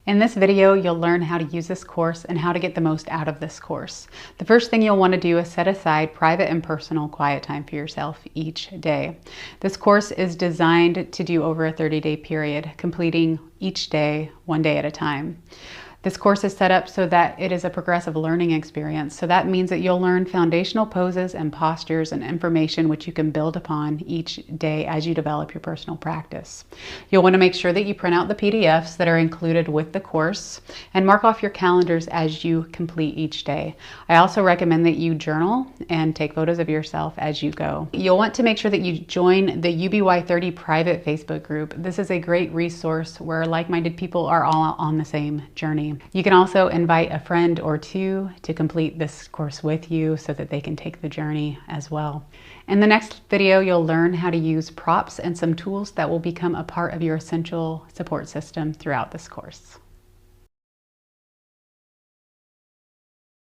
In this video, you'll learn how to use this course and how to get the most out of this course. The first thing you'll want to do is set aside private and personal quiet time for yourself each day. This course is designed to do over a 30-day period, completing each day, one day at a time. This course is set up so that it is a progressive learning experience. So that means that you'll learn foundational poses and postures and information which you can build upon each day as you develop your personal practice. You'll want to make sure that you print out the PDFs that are included with the course and mark off your calendars as you complete each day. I also recommend that you journal and take photos of yourself as you go. You'll want to make sure that you join the UBY30 private Facebook group. This is a great resource where like-minded people are all on the same journey. You can also invite a friend or two to complete this course with you so that they can take the journey as well. In the next video, you'll learn how to use props and some tools that will become a part of your essential support system throughout this course.